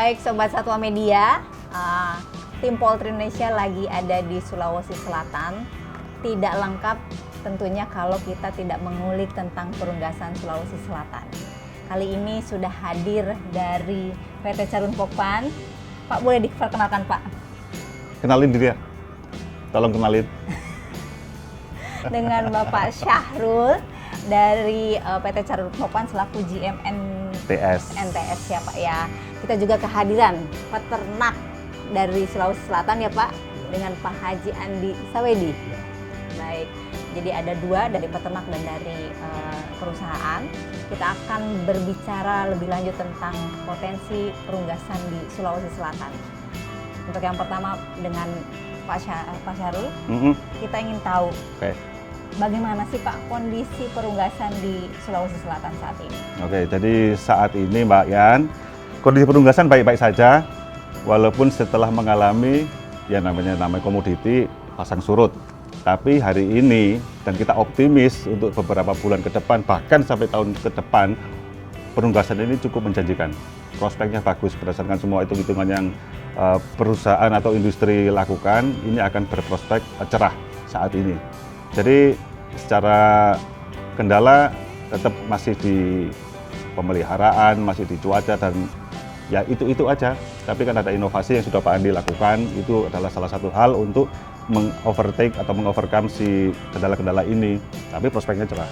Baik Sobat Satwa Media, tim Poultry Indonesia lagi ada di Sulawesi Selatan. Tidak lengkap tentunya kalau kita tidak mengulik tentang perunggasan Sulawesi Selatan. Kali ini sudah hadir dari PT Carun Pokpan. Pak, boleh diperkenalkan Pak? Kenalin diri ya, tolong kenalin. Dengan Bapak Syahrul dari PT Carun Pokpan selaku GM NTS ya Pak ya. Kita juga kehadiran peternak dari Sulawesi Selatan ya Pak, dengan Pak Haji Andi Sawedi. Baik, jadi ada dua dari peternak dan dari perusahaan. Kita akan berbicara lebih lanjut tentang potensi perunggasan di Sulawesi Selatan. Untuk yang pertama dengan Pak Syahrul, kita ingin tahu bagaimana sih Pak kondisi perunggasan di Sulawesi Selatan saat ini? Oke, jadi saat ini Mbak Yan, kondisi perunggasan baik-baik saja, walaupun setelah mengalami namanya komoditi pasang surut. Tapi hari ini, dan kita optimis untuk beberapa bulan ke depan, bahkan sampai tahun ke depan, perunggasan ini cukup menjanjikan. Prospeknya bagus berdasarkan semua hitung-hitungan yang perusahaan atau industri lakukan, ini akan berprospek cerah saat ini. Jadi secara kendala tetap masih di pemeliharaan, masih di cuaca, dan ya itu aja. Tapi kan ada inovasi yang sudah Pak Andi lakukan, itu adalah salah satu hal untuk mengovertake atau mengovercome si kendala-kendala ini. Tapi prospeknya cerah.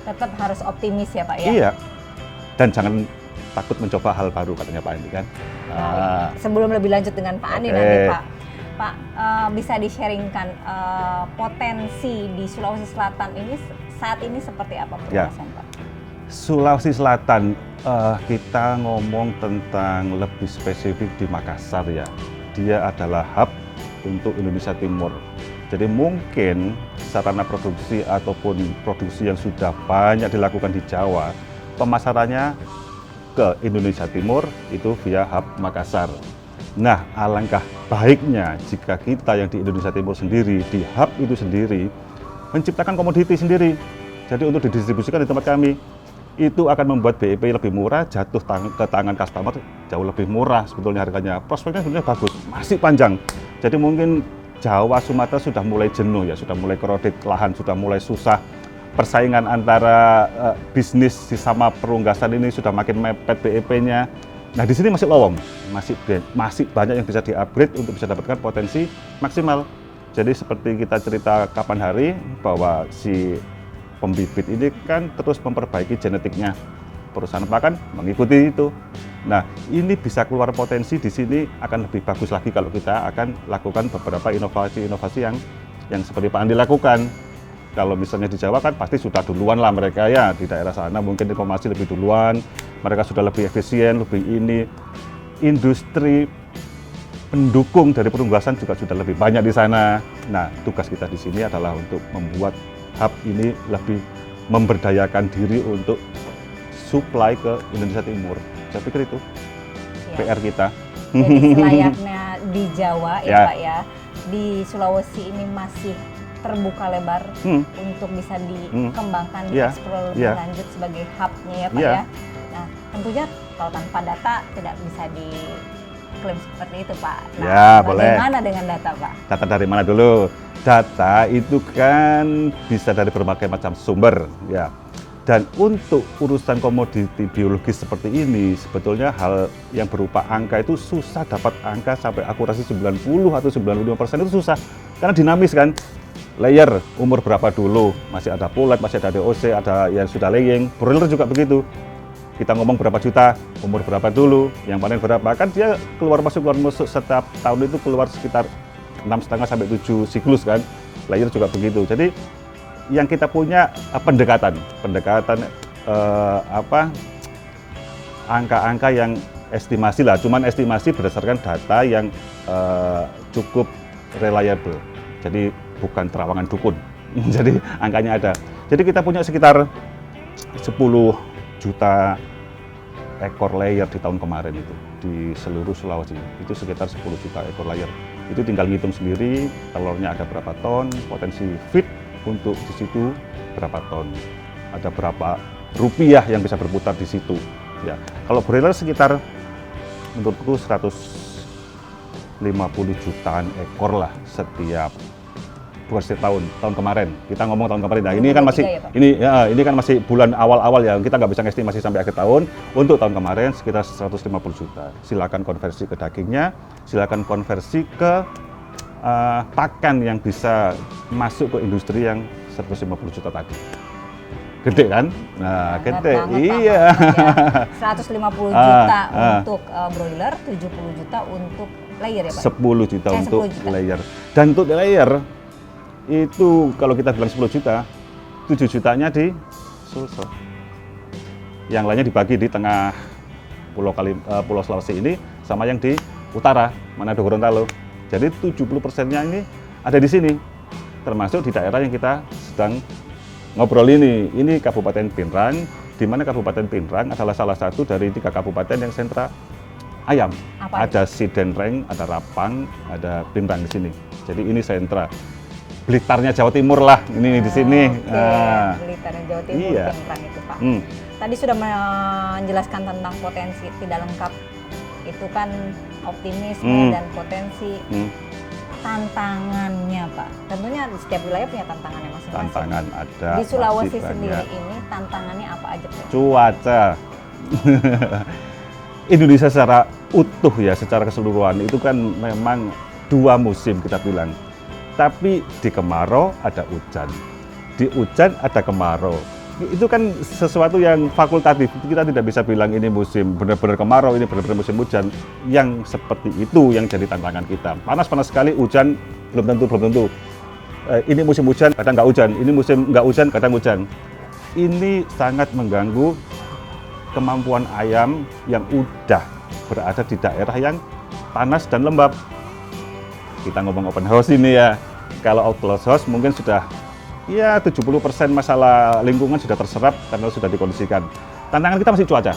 Tetap harus optimis ya Pak ya? Iya, dan jangan takut mencoba hal baru katanya Pak Andi kan. Sebelum lebih lanjut dengan Pak Andi nanti Pak, bisa di-sharingkan potensi di Sulawesi Selatan ini saat ini seperti apa perunggasan Pak? Sulawesi Selatan, kita ngomong tentang lebih spesifik di Makassar ya. Dia adalah hub untuk Indonesia Timur. Jadi mungkin sarana produksi ataupun produksi yang sudah banyak dilakukan di Jawa, pemasarannya ke Indonesia Timur itu via hub Makassar. Nah, alangkah baiknya jika kita yang di Indonesia Timur sendiri, di hub itu sendiri, menciptakan komoditi sendiri. Jadi untuk didistribusikan di tempat kami, itu akan membuat BEP lebih murah, jatuh ke tangan customer jauh lebih murah sebetulnya harganya. Prospeknya sebenarnya bagus, masih panjang. Jadi mungkin Jawa, Sumatera sudah mulai jenuh ya, sudah mulai kredit, lahan sudah mulai susah. Persaingan antara bisnis sama perunggasan ini sudah makin mepet BEP-nya. Nah di sini masih lowong, masih banyak yang bisa di-upgrade untuk bisa dapatkan potensi maksimal. Jadi seperti kita cerita kapan hari bahwa si pembibit ini kan terus memperbaiki genetiknya. Perusahaan pakan mengikuti itu. Nah, ini bisa keluar potensi di sini akan lebih bagus lagi kalau kita akan lakukan beberapa inovasi-inovasi yang seperti Pak Andi lakukan. Kalau misalnya di Jawa kan pasti sudah duluan lah mereka ya, di daerah sana mungkin informasi lebih duluan, mereka sudah lebih efisien, lebih ini. Industri pendukung dari perunggasan juga sudah lebih banyak di sana. Nah, tugas kita di sini adalah untuk membuat hub ini lebih memberdayakan diri untuk supply ke Indonesia Timur. Saya pikir itu PR kita. Jadi selayaknya di Jawa ya Pak ya, di Sulawesi ini masih terbuka lebar untuk bisa dikembangkan, dieksplor lebih lanjut sebagai hub-nya ya Pak ya. Nah tentunya kalau tanpa data tidak bisa diklaim seperti itu Pak. Nah, bagaimana dengan data Pak? Data dari mana dulu? Data itu kan bisa dari berbagai macam sumber ya. Dan untuk urusan komoditi biologis seperti ini, sebetulnya hal yang berupa angka itu susah dapat angka sampai akurasi 90 atau 95% itu susah. Karena dinamis kan, layer umur berapa dulu, masih ada pulet, masih ada DOC, ada yang sudah laying, broiler juga begitu. Kita ngomong berapa juta, umur berapa dulu, yang panen berapa, kan dia keluar masuk setiap tahun itu keluar sekitar 6,5 sampai 7 siklus kan, layer juga begitu. Jadi yang kita punya pendekatan angka-angka yang estimasi lah, cuman estimasi berdasarkan data yang cukup reliable. Jadi bukan terawangan dukun. Jadi angkanya ada. Jadi kita punya sekitar 10 juta ekor layer di tahun kemarin itu di seluruh Sulawesi. Itu sekitar 10 juta ekor layer. Itu tinggal ngitung sendiri telurnya ada berapa ton, potensi feed untuk di situ berapa ton, ada berapa rupiah yang bisa berputar di situ. Ya, kalau broiler sekitar menurutku 150 jutaan ekor lah setiap, bukan setiap tahun kemarin. Kita ngomong tahun kemarin. Nah, ini kan masih ini kan masih bulan awal-awal ya. Kita nggak bisa ngestimasi sampai akhir tahun. Untuk tahun kemarin sekitar 150 juta. Silakan konversi ke dagingnya, silakan konversi ke pakan yang bisa masuk ke industri yang 150 juta tadi. Gede kan? Nah, gede. Iya. 150 juta untuk broiler, 70 juta untuk layer ya Pak? 10 juta untuk 10 juta. layer. Dan untuk layer itu kalau kita bilang 10 juta, 7 jutanya di Sulsel. Yang lainnya dibagi di tengah Pulau Sulawesi ini sama yang di utara, Manado Gorontalo. Jadi 70%-nya ini ada di sini. Termasuk di daerah yang kita sedang ngobrol ini. Ini Kabupaten Pinrang, di mana Kabupaten Pinrang adalah salah satu dari 3 kabupaten yang sentra ayam. Ada Sidenreng, ada Rapang, ada Pinrang di sini. Jadi ini sentra. Blitarnya Jawa Timur lah, ini di sini. Blitarnya Jawa Timur, iya. Pinrang itu Pak. Tadi sudah menjelaskan tentang potensi tidak lengkap. Itu kan optimisme dan potensi. Tantangannya Pak, tentunya setiap wilayah punya tantangannya masing-masing. Tantangan ada. Di Sulawesi sendiri ini tantangannya apa aja Pak? Cuaca. Indonesia secara utuh ya, secara keseluruhan itu kan memang 2 musim kita bilang. Tapi di kemarau ada hujan, di hujan ada kemarau. Itu kan sesuatu yang fakultatif. Kita tidak bisa bilang ini musim benar-benar kemarau, ini benar-benar musim hujan. Yang seperti itu yang jadi tantangan kita. Panas-panas sekali, hujan belum tentu. Ini musim hujan, kadang nggak hujan. Ini musim nggak hujan, kadang hujan. Ini sangat mengganggu kemampuan ayam yang udah berada di daerah yang panas dan lembab. Kita ngomong open house ini ya. Kalau closed house mungkin sudah ya 70% masalah lingkungan sudah terserap karena sudah dikondisikan. Tantangan kita masih cuaca.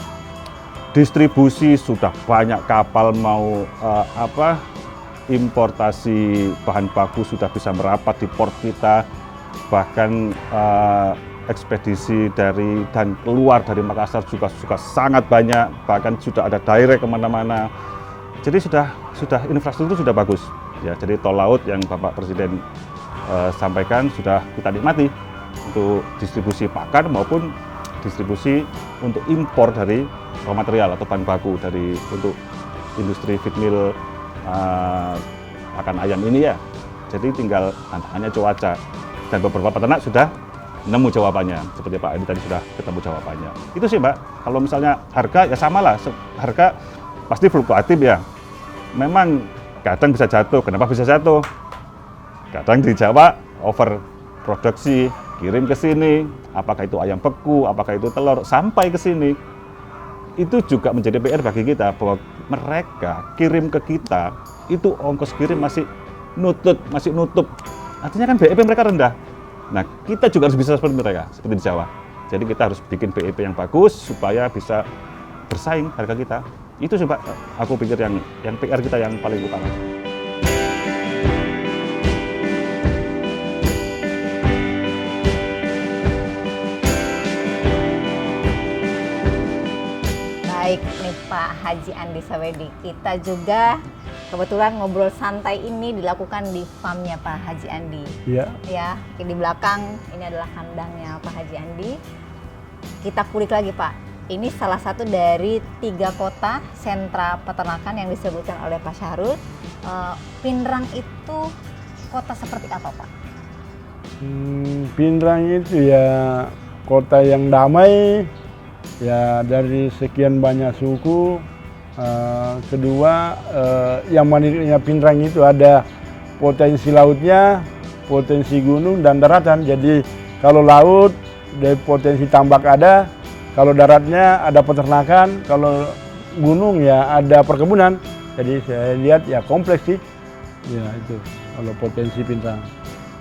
Distribusi sudah banyak kapal mau importasi bahan baku sudah bisa merapat di port kita. Bahkan ekspedisi dari dan keluar dari Makassar juga sangat banyak, bahkan sudah ada direct kemana-mana. Jadi sudah infrastruktur sudah bagus. Ya, jadi tol laut yang Bapak Presiden sampaikan sudah kita nikmati untuk distribusi pakan maupun distribusi untuk impor dari raw material atau bahan baku untuk industri feed mill pakan ayam ini ya. Jadi tinggal tantangannya cuaca dan beberapa peternak sudah nemu jawabannya, seperti Pak Edi tadi sudah ketemu jawabannya. Itu sih Mbak. Kalau misalnya harga ya samalah, harga pasti fluktuatif ya. Memang kadang bisa jatuh. Kenapa bisa jatuh? Kadang di Jawa over produksi, kirim ke sini, apakah itu ayam beku, apakah itu telur, sampai ke sini. Itu juga menjadi PR bagi kita bahwa mereka kirim ke kita, itu ongkos kirim masih nutup. Artinya kan BEP mereka rendah. Nah, kita juga harus bisa seperti mereka, seperti di Jawa. Jadi kita harus bikin BEP yang bagus supaya bisa bersaing harga kita. Itu sih Pak, aku pikir yang PR kita yang paling utama. Baik nih Pak Haji Andi Sawedi, kita juga kebetulan ngobrol santai ini dilakukan di farmnya Pak Haji Andi. Iya. Ya, di belakang ini adalah kandangnya Pak Haji Andi. Kita kulik lagi Pak, ini salah satu dari 3 kota sentra peternakan yang disebutkan oleh Pak Syahrul. Pinrang itu kota seperti apa Pak? Pinrang itu ya kota yang damai, ya dari sekian banyak suku. Kedua, yang menariknya Pinrang itu ada potensi lautnya, potensi gunung dan daratan. Jadi kalau laut, dari potensi tambak ada, kalau daratnya ada peternakan, kalau gunung ya ada perkebunan. Jadi saya lihat ya kompleks sih, ya itu kalau potensi Pinrang.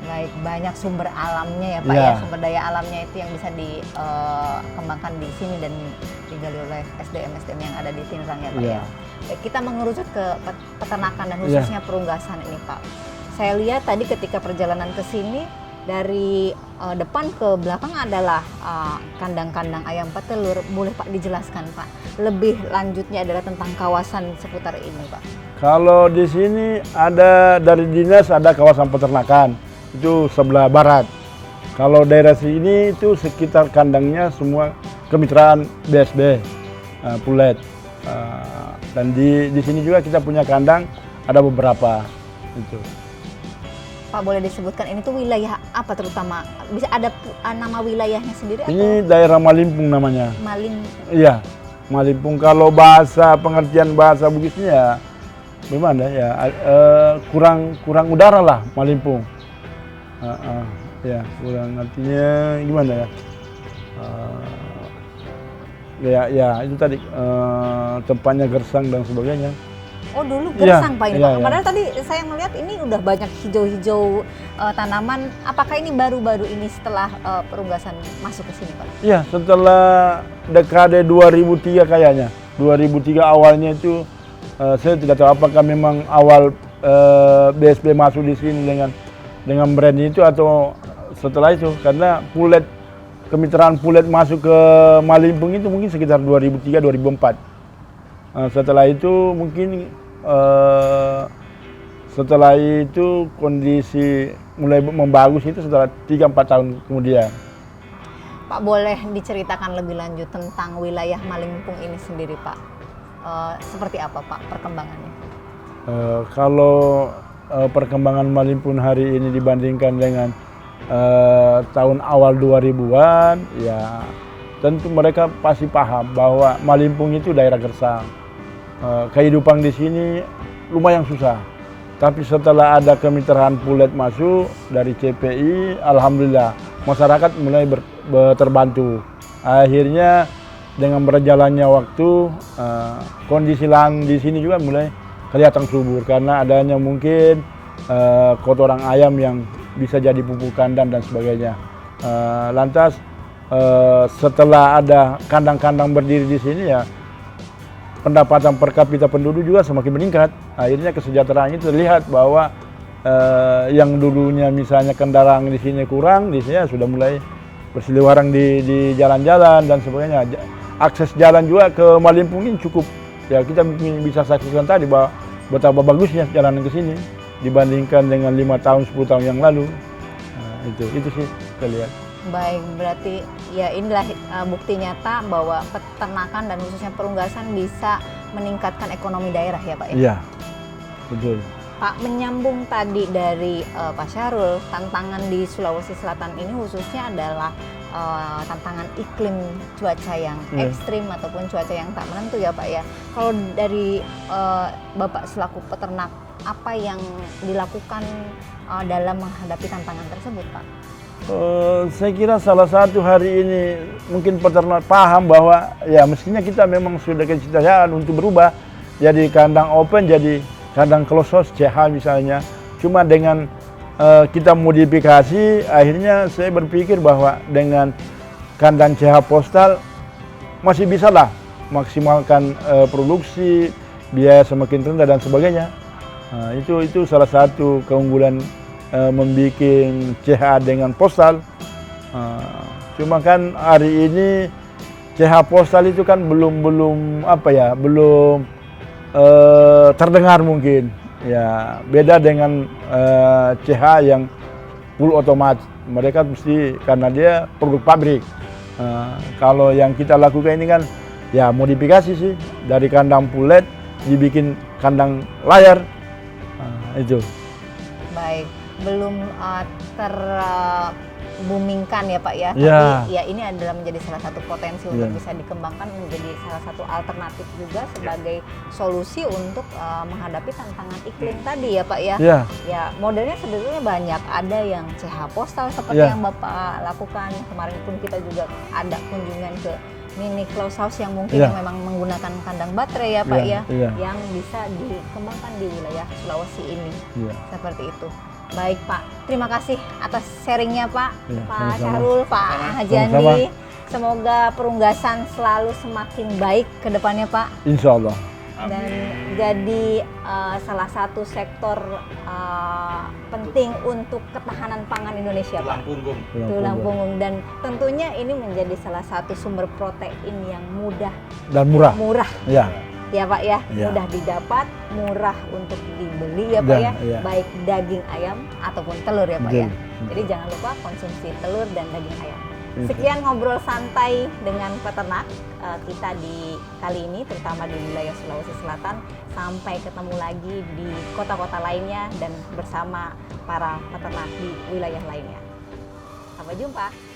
Baik, banyak sumber alamnya ya Pak ya, sumber daya alamnya itu yang bisa dikembangkan di sini dan digali oleh SDM yang ada di Pinrang ya Pak ya. Baik, kita mengerucut ke peternakan dan khususnya perunggasan ini Pak. Saya lihat tadi ketika perjalanan ke sini Dari depan ke belakang adalah kandang-kandang ayam petelur. Boleh Pak dijelaskan Pak? Lebih lanjutnya adalah tentang kawasan seputar ini Pak. Kalau di sini ada dari dinas ada kawasan peternakan, itu sebelah barat. Kalau daerah sini itu sekitar kandangnya semua kemitraan BSB, Pulet. Dan di sini juga kita punya kandang, ada beberapa. Itu. Pak boleh disebutkan ini tuh wilayah apa terutama? Bisa ada nama wilayahnya sendiri Ini atau? daerah Malimpung namanya. Iya, Malimpung. Kalau pengertian bahasa Bugisnya ya, gimana ya? Kurang udara lah Malimpung. Ya, kurang artinya gimana ya? Ya itu tadi tempatnya gersang dan sebagainya. Oh dulu gersang Pak ini Pak. Iya. Padahal tadi saya melihat ini udah banyak hijau-hijau tanaman. Apakah ini baru-baru ini setelah perunggasan masuk ke sini Pak? Iya, setelah dekade 2003 kayaknya. 2003 awalnya itu saya tidak tahu apakah memang awal BSB masuk di sini dengan brand itu atau setelah itu, karena kemitraan Pulet masuk ke Malimpung itu mungkin sekitar 2003-2004. Setelah itu mungkin setelah itu kondisi mulai membagus itu setelah 3-4 tahun kemudian. Pak boleh diceritakan lebih lanjut tentang wilayah Malimpung ini sendiri Pak? Seperti apa Pak perkembangannya? Kalau perkembangan Malimpung hari ini dibandingkan dengan tahun awal 2000-an, ya tentu mereka pasti paham bahwa Malimpung itu daerah gersang. Kehidupan di sini lumayan susah. Tapi setelah ada kemitraan Pulet masuk dari CPI, alhamdulillah masyarakat mulai terbantu. Akhirnya dengan berjalannya waktu, kondisi lahan di sini juga mulai kelihatan subur karena adanya mungkin kotoran ayam yang bisa jadi pupuk kandang dan sebagainya. Lantas setelah ada kandang-kandang berdiri di sini ya, pendapatan per kapita penduduk juga semakin meningkat. Akhirnya kesejahteraan itu terlihat bahwa yang dulunya misalnya kendaraan di sini kurang, di sini sudah mulai berseliweran di jalan-jalan dan sebagainya. Akses jalan juga ke Malimpung ini cukup. Ya kita bisa saksikan tadi bahwa betapa bagusnya jalanan ke sini dibandingkan dengan 5 tahun 10 tahun yang lalu. Itu sih kita lihat. Baik, berarti ya inilah bukti nyata bahwa peternakan dan khususnya perunggasan bisa meningkatkan ekonomi daerah ya Pak ya? Iya, betul. Pak, menyambung tadi dari Pak Syahrul, tantangan di Sulawesi Selatan ini khususnya adalah tantangan iklim cuaca yang ekstrim ataupun cuaca yang tak menentu ya Pak ya. Kalau dari Bapak selaku peternak, apa yang dilakukan dalam menghadapi tantangan tersebut Pak? Saya kira salah satu hari ini mungkin peternak paham bahwa ya mestinya kita memang sudah kecil-kecilan untuk berubah jadi kandang open, jadi kandang close house CH misalnya. Cuma dengan kita modifikasi, akhirnya saya berpikir bahwa dengan kandang CH postal masih bisa lah maksimalkan produksi, biaya semakin rendah dan sebagainya. Itu salah satu keunggulan membuat CH dengan postal. Cuma kan hari ini CH postal itu kan belum terdengar mungkin. Ya beda dengan CH yang full otomat. Mereka mesti karena dia produk pabrik. Kalau yang kita lakukan ini kan ya modifikasi sih, dari kandang Pulet dibikin kandang layar. Itu. Baik, belum terbumingkan ya Pak ya, Ya. tapi ya ini adalah menjadi salah satu potensi untuk bisa dikembangkan menjadi salah satu alternatif juga sebagai solusi untuk menghadapi tantangan iklim tadi ya Pak ya. Ya. Ya modelnya sebetulnya banyak, ada yang CH postal seperti yang Bapak lakukan. Kemarin pun kita juga ada kunjungan ke mini close house yang mungkin yang memang menggunakan kandang baterai ya Pak yang bisa dikembangkan di wilayah Sulawesi ini. Seperti itu. Baik Pak, terima kasih atas sharingnya Pak, Pak Syahrul, Pak Haji Andi. Semoga perunggasan selalu semakin baik ke depannya Pak. Insya Allah. dan jadi salah satu sektor penting untuk ketahanan pangan Indonesia, Pak. Tulang punggung, dan tentunya ini menjadi salah satu sumber protein yang mudah Dan murah. ya Pak ya, Ya. mudah didapat, murah untuk dibeli ya Pak ya, Ya. baik daging ayam ataupun telur ya Pak ya. Betul. Jadi jangan lupa konsumsi telur dan daging ayam. Sekian ngobrol santai dengan peternak kita di kali ini, terutama di wilayah Sulawesi Selatan. Sampai ketemu lagi di kota-kota lainnya dan bersama para peternak di wilayah lainnya. Sampai jumpa.